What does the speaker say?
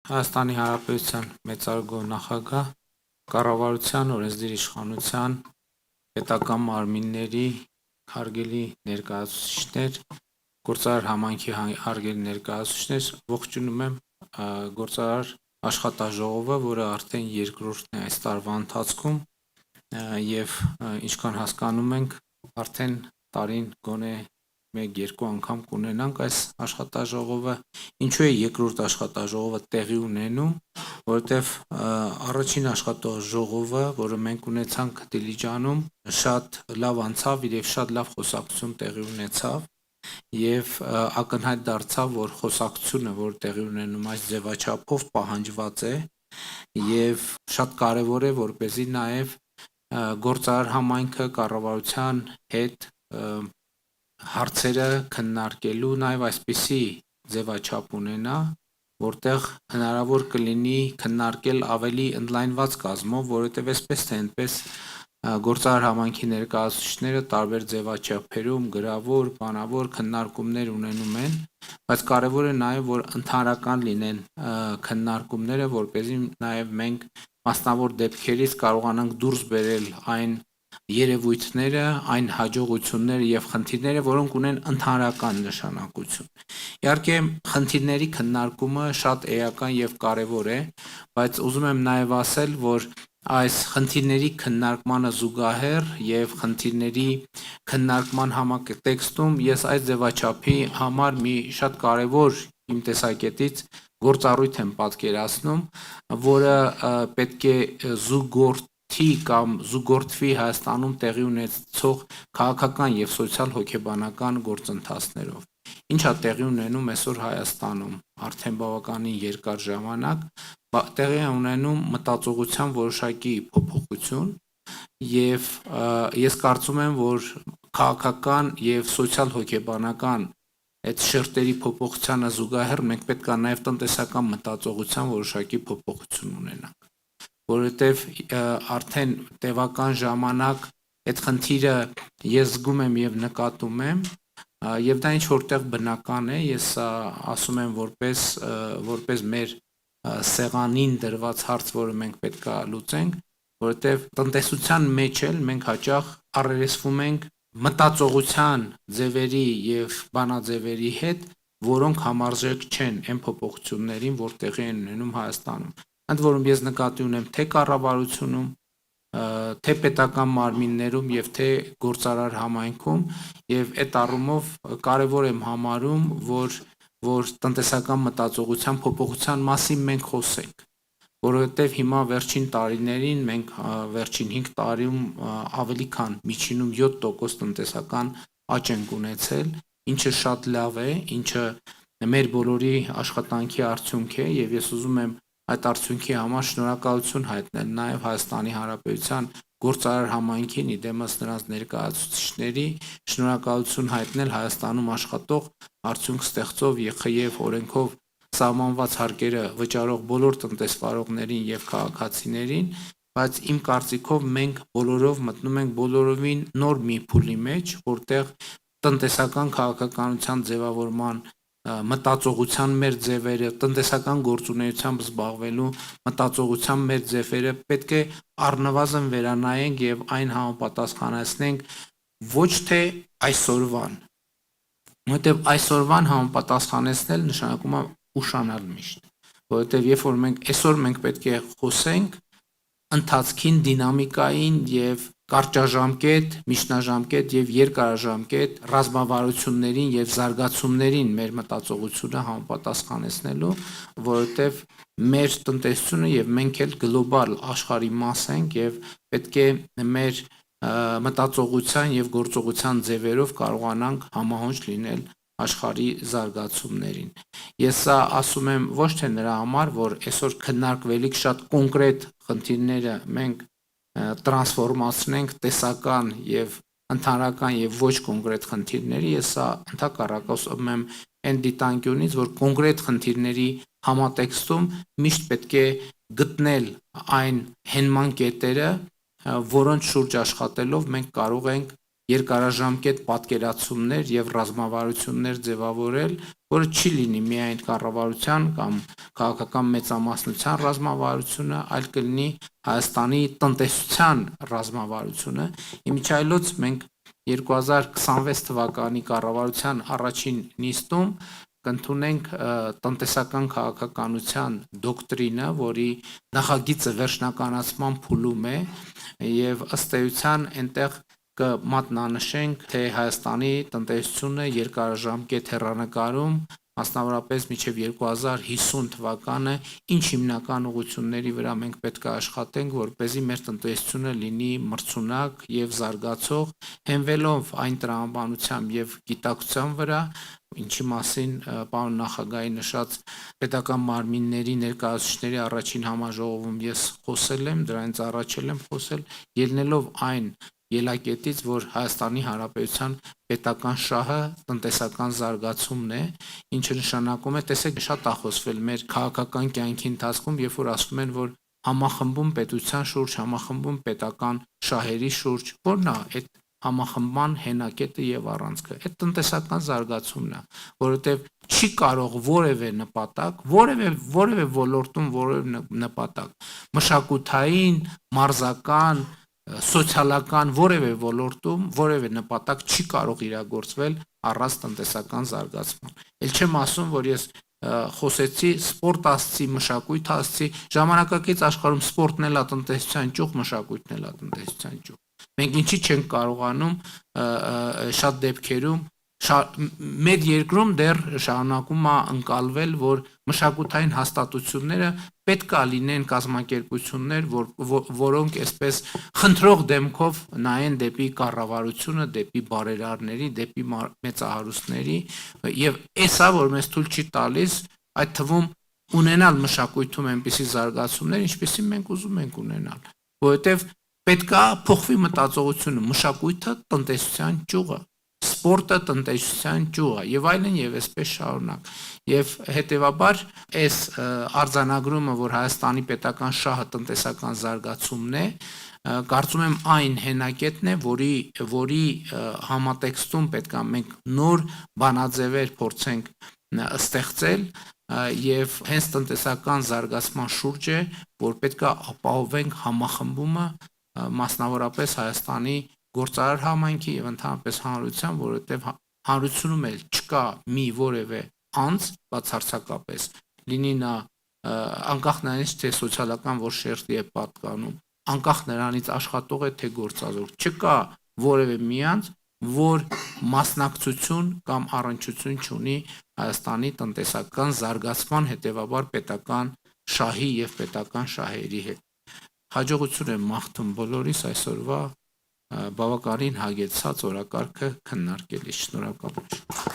Հայաստանի Հանրապետության մեծարգո նախագահ, կառավարության, օրենսդիր իշխանության, պետական մարմինների հարգելի ներկայացուցիչներ, գործարար համայնքի հարգելի ներկայացուցիչներ, ողջունում եմ գործարար աշխատաժողովը, որը արդեն երկրորդն է այս տարվա ընթացքում եւ ինչքան հասկանում ենք, արդեն տարին գոնե 1-2 անգամ կունենանք այս աշխատաժողովը, ինչու է երկրորդ աշխատաժողովը տեղի ունենում, որովհետև առաջին աշխատաժողովը, որը մենք ունեցանք Դիլիջանում, շատ լավ անցավ եւ շատ լավ խոսակցություն տեղի ունեցավ եւ ակնհայտ դարձավ, որ խոսակցությունը, որ տեղի ունենում այս ձևաչափով պահանջված է եւ շատ կարեւոր է, որպեսզի նաեւ գործարար համայնքը կառավարության հետ հարցերը քննարկելու նաև այսպիսի ձևաչափ ունենա, որտեղ հնարավոր կլինի քննարկել ավելի ընդլայնված կազմով, որովհետև այսպես թե այնպես գործարար համայնքի ներկայացուցիչները տարբեր ձևաչափերում գրավոր, բանավոր քննարկումներ ունենում են, բայց կարևոր է նաև որ ընդհանրական լինեն քննարկումները, որպեսզի նաև մենք մասնավոր դեպքերից կարողանանք դուրս բերել այն երևույթները, այն հաջողությունները եւ խնդիրները, որոնք ունեն ընդհանրական նշանակություն։ Իհարկե, խնդիրների քննարկումը շատ էական եւ կարեւոր է, բայց ուզում եմ նաեւ ասել, որ այս խնդիրների քննարկմանը զուգահեռ եւ խնդիրների քննարկման համատեքստում ես այս ձևաչափի համար մի շատ կարեւոր իմ տեսակետից գործառույթ եմ պատկերացնում, որը պետք է զուգորդի կամ զուգորդվի Հայաստանում տեղի ունեցող քաղաքական եւ սոցիալ-հոգեբանական գործընթացներով։ Ինչա տեղի ունենում այսօր Հայաստանում արդեն բավականին երկար ժամանակ, տեղի է ունենում մտածողության որոշակի փոփոխություն եւ ես կարծում եմ, որ քաղաքական եւ սոցիալ-հոգեբանական այդ շերտերի փոփոխությանը զուգահեռ մենք պետք է նաեւ տնտեսական մտածողության որոշակի փոփոխություն ունենանք, որովհետեւ արդեն տևական ժամանակ այդ խնդիրը ես զգում եմ եւ նկատում եմ եւ դա ինչ որտեղ բնական է, ես ասում եմ որպես մեր սեղանին դրված հարց, որը մենք պետք է լուծենք, որովհետեւ տնտեսության մեջ էլ մենք հաճախ առերեսվում ենք մտածողության ձևերի եւ բանաձևերի հետ, որոնք համարժեք չեն այն փոփոխություններին, որ տեղի են ունենում Հայաստանում։ Ընդ որում ես նկատի ունեմ թե կառավարությունում, թե պետական մարմիններում եւ թե գործարար համայնքում եւ այդ առումով կարեւոր եմ համարում, որ տնտեսական մտածողության փոփոխության մասին մենք խոսենք, որովհետեւ հիմա վերջին տարիներին մենք վերջին 5 տարիում ավելի քան միջինում 7% տնտեսական աճ ենք ունեցել, ինչը շատ լավ է, ինչը մեր բոլորի աշխատանքի արդյունք է եւ ես ուզում եմ այդ արդյունքի համար շնորհակալություն հայտնել նաեւ Հայաստանի Հանրապետության գործարար համայնքին, իդեմս նրանց ներկայացուցիչների, շնորհակալություն հայտնել Հայաստանում աշխատող արդյունք ստեղծող ԵԽԵ օրենքով սահմանված հարկերը վճարող բոլոր տնտեսվարողներին եւ քաղաքացիներին, բայց իմ կարծիքով մենք բոլորով մտնում ենք բոլորովին նոր մի փուլի մեջ, որտեղ տնտեսական քաղաքականության ձևավորման մտածողության մեր ձևերը, տնտեսական գործունեությամբ զբաղվելու մտածողության մեր ձևերը պետք է առնվազն վերանայենք եւ այն համապատասխանեցնենք ոչ թե այսօրվան, որովհետեւ այսօրվան համապատասխանեցնել նշանակում է ուշանալ միշտ, որովհետեւ երբ որ մենք պետք է խոսենք ընթացքին, դինամիկային եւ կարճաժամկետ, միջնաժամկետ եւ երկարաժամկետ ռազմավարություններին եւ զարգացումներին մեր մտածողությունը համապատասխանեցնելու, որովհետեւ մեր տնտեսությունը եւ մենք էլ գլոբալ աշխարհի մաս ենք եւ պետք է մեր մտածողության եւ գործողության ձևերով կարողանանք համահունչ լինել աշխարհի զարգացումներին։ Ես սա ասում եմ ոչ թե նրա համար, որ այսօր քննարկվելիք շատ կոնկրետ խնդիրները մենք տրանսֆորմացնենք տեսական եւ ընդհանրական եւ ոչ կոնկրետ խնդիրների, ես սա ընդհակառակը ասում եմ այն դիտանկյունից, որ կոնկրետ խնդիրների համատեքստում միշտ պետք է գտնել այն հենման կետերը, որոնց շուրջ աշխատելով մենք կարող ենք երկարաժամկետ պատկերացումներ եւ ռազմավարություններ ձևավորել, որը չի լինի միայն կառավարության կամ քաղաքական մեծամասնության ռազմավարությունը, այլ կլինի Հայաստանի տնտեսության ռազմավարությունը։ Իմիջիայլոց մենք 2026 թվականի կառավարության առաջին նիստում կընդունենք տնտեսական քաղաքականության դոկտրինը, որի նախագիծը վերջնականացման փուլում է, եւ ըստ էության այնտեղ կմատնանշենք, թե Հայաստանի տնտեսությունը երկարաժամկետ հեռանկարում, մասնավորապես մինչև 2050 թվականը, ինչ հիմնական ուղղությունների վրա մենք պետք է աշխատենք, որպեսզի մեր տնտեսությունը լինի մրցունակ եւ զարգացող, հենվելով այն տրամաբանությամբ եւ գիտակցության վրա, ինչի մասին պարոն նախագահի նշած պետական մարմինների ներկայացուցիչների առաջին համաժողովում ես խոսել եմ, դրանից առաջ եմ խոսել, ելնելով այն ելակետից, որ Հայաստանի Հանրապետության պետական շահը տնտեսական զարգացումն է, ինչը նշանակում է, տեսեք, շատ է խոսվել մեր քաղաքական կյանքի ընթացքում, երբ որ ասում են, որ համախմբում պետության շուրջ, համախմբում պետական շահերի շուրջ, որն է այդ համախմբման հենակետը եւ առանցքը։ Այդ տնտեսական զարգացումն է, որովհետեւ չի կարող որևէ նպատակ, որևէ ոլորտում որևէ նպատակ, մշակութային, մարզական, սոցիալական որևէ ոլորտում որևէ նպատակ չի կարող իրագործվել առանց տնտեսական զարգացման։ Էլ չեմ ասում, որ ես խոսեցի սպորտ ասցի, մշակույթ ասցի, ժամանակակից աշխարհում սպորտն էլ է տնտեսության ճյուղ, մշակույթն էլ է տնտեսության ճյուղ։ Մենք ինչի չենք կարողանում շատ դեպքերում մեր երկրում դեռ շարունակում է ընկալվել, որ մշակութային հաստատությունները պետք է լինեն կազմակերպություններ, որոնք այսպես խնդրող դեմքով նայեն դեպի կառավարությունը, դեպի բարերարների, դեպի մեծահարուստների, եւ էսա որ մեզ թույլ չի տալիս այդ թվում ունենալ մշակույթում այնպիսի զարգացումներ, ինչպեսին մենք ուզում ենք ունենալ, որովհետեւ պետք է փոխվի մտածողությունը, մշակույթը տնտեսության ճյուղը, սպորտը տնտեսության ճյուղը եւ այլն եւ այսպես շարունակ։ Եվ հետեւաբար այս արձանագրումը, որ Հայաստանի պետական շահը տնտեսական զարգացումն է, կարծում եմ այն հենակետն է, որի համատեքստում պետք է մենք նոր բանաձևեր փորձենք ստեղծել եւ հենց տնտեսական զարգացման շուրջ է, որ պետք է ապահովենք համախմբումը մասնավորապես Հայաստանի գործարար համայնքի եւ ընդհանրապես հանրության, որովհետեւ հանրությունում էլ չկա մի որևէ անձ բացարձակապես, լինի նա անկախ նրանից թե սոցիալական որ շերտի է պատկանում, անկախ նրանից աշխատող է թե գործազուրկ, չկա որևէ մի անձ, որ մասնակցություն կամ առնչություն չունի Հայաստանի տնտեսական զարգացման, հետեւաբար պետական շահի եւ պետական շահերի հետ։ Հաջողություն եմ մաղթում բոլորիս այսօրվա բավականին հագեցած օրակարգը քննարկելիս։ Շնորհակալություն։